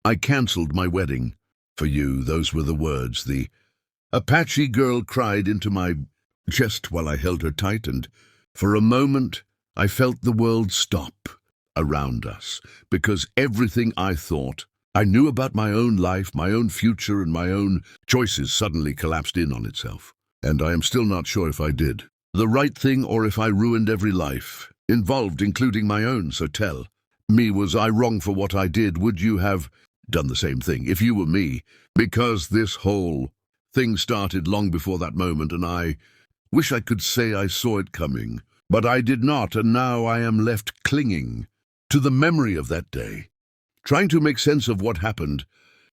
I cancelled my wedding. For you, those were the words. The Apache girl cried into my chest while I held her tight, and for a moment I felt the world stop around us, because everything I thought I knew about my own life, my own future, and my own choices suddenly collapsed in on itself. And I am still not sure if I did the right thing or if I ruined every life involved, including my own. So tell me, was I wrong for what I did? Would you have done the same thing if you were me? Because this whole thing started long before that moment, and I wish I could say I saw it coming, but I did not, and now I am left clinging to the memory of that day, trying to make sense of what happened.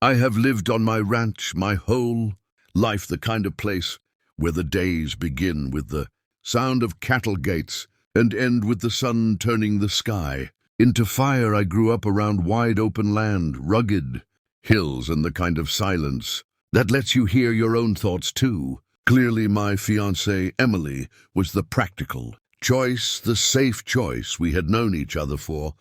I have lived on my ranch my whole life, the kind of place where the days begin with the sound of cattle gates and end with the sun turning the sky into fire. I grew up around wide open land, rugged hills, and the kind of silence that lets you hear your own thoughts too. Clearly, my fiancée, Emily, was the practical choice, the safe choice. We had known each other for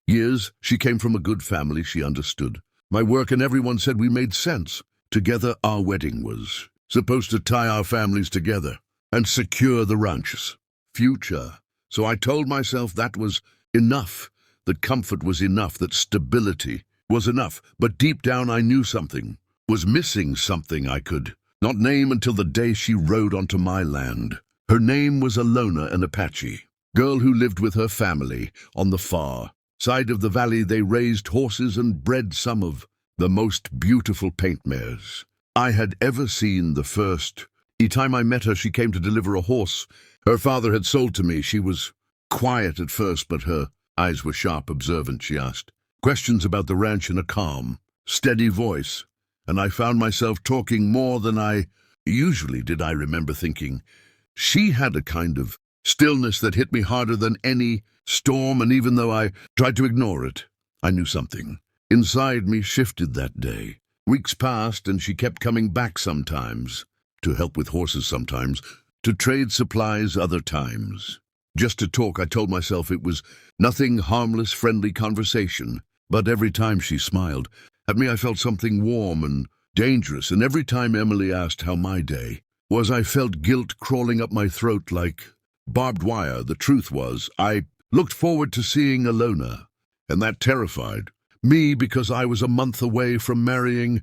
years. She came from a good family. She understood my work, and everyone said we made sense. Together, our wedding was supposed to tie our families together and secure the ranch's future. So I told myself that was enough, that comfort was enough, that stability was enough. But deep down I knew something was missing, something I could not name until the day she rode onto my land. Her name was Alona, an Apache girl who lived with her family on the far side of the valley. They raised horses and bred some of the most beautiful paint mares I had ever seen. The first time I met her, she came to deliver a horse her father had sold to me. She was quiet at first, but her eyes were sharp, observant. She asked questions about the ranch in a calm, steady voice, and I found myself talking more than I usually did. I remember thinking she had a kind of stillness that hit me harder than any storm, and even though I tried to ignore it, I knew something inside me shifted that day. Weeks passed, and she kept coming back, sometimes to help with horses, sometimes to trade supplies, other times just to talk. I told myself it was nothing, harmless, friendly conversation. But every time she smiled at me, I felt something warm and dangerous. And every time Emily asked how my day was, I felt guilt crawling up my throat like barbed wire. The truth was, I looked forward to seeing Alona, and that terrified me because I was a month away from marrying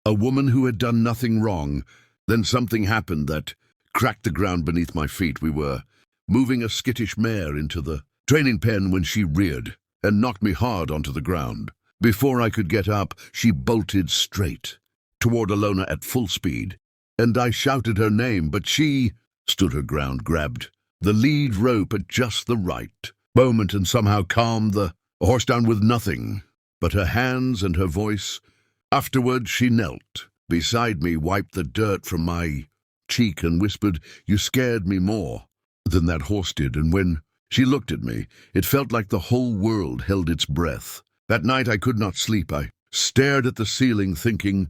a woman who had done nothing wrong. Then something happened that cracked the ground beneath my feet. We were moving a skittish mare into the training pen when she reared and knocked me hard onto the ground. Before I could get up, she bolted straight toward Alona at full speed, and I shouted her name, but she stood her ground, grabbed the lead rope at just the right moment, and somehow calmed the horse down with nothing but her hands and her voice. Afterward, she knelt beside me, wiped the dirt from my cheek, and whispered, "You scared me more than that horse did." And when she looked at me, it felt like the whole world held its breath. That night I could not sleep. I stared at the ceiling, thinking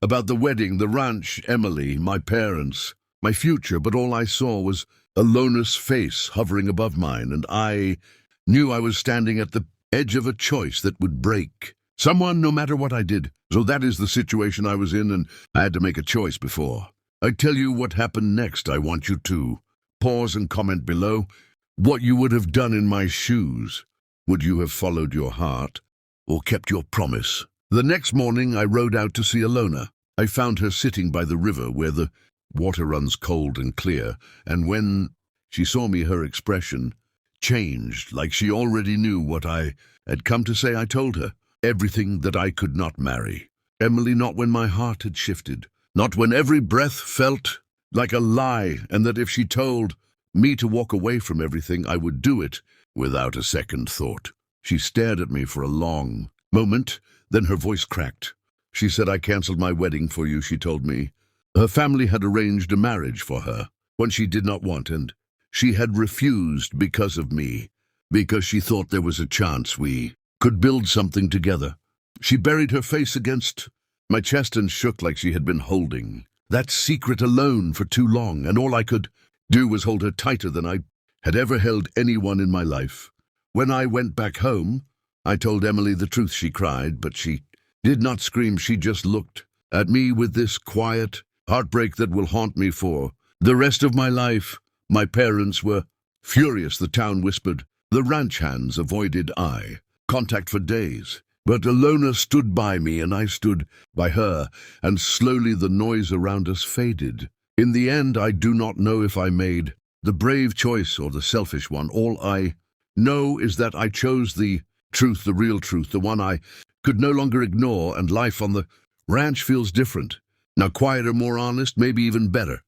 about the wedding, the ranch, Emily, my parents, my future. But all I saw was Alona's face hovering above mine, and I knew I was standing at the edge of a choice that would break someone no matter what I did. So that is the situation I was in, and I had to make a choice before I tell you what happened next. I want you to pause and comment below what you would have done in my shoes. Would you have followed your heart or kept your promise? The next morning I rode out to see Alona. I found her sitting by the river where the water runs cold and clear, and when she saw me, her expression changed, like she already knew what I had come to say. I told her everything, that I could not marry Emily, not when my heart had shifted, not when every breath felt like a lie, and that if she told me to walk away from everything, I would do it without a second thought. She stared at me for a long moment, then her voice cracked. She said, "I canceled my wedding for you," she told me. Her family had arranged a marriage for her, one she did not want, and she had refused because of me, because she thought there was a chance we could build something together. She buried her face against my chest and shook like she had been holding that secret alone for too long, and all I could do was hold her tighter than I had ever held anyone in my life. When I went back home, I told Emily the truth. She cried, but she did not scream. She just looked at me with this quiet heartbreak that will haunt me for the rest of my life. My parents were furious, the town whispered. The ranch hands avoided eye contact for days. But Alona stood by me, and I stood by her, and slowly the noise around us faded. In the end, I do not know if I made the brave choice or the selfish one. All I know is that I chose the truth, the real truth, the one I could no longer ignore, and life on the ranch feels different. Now quieter, more honest, maybe even better.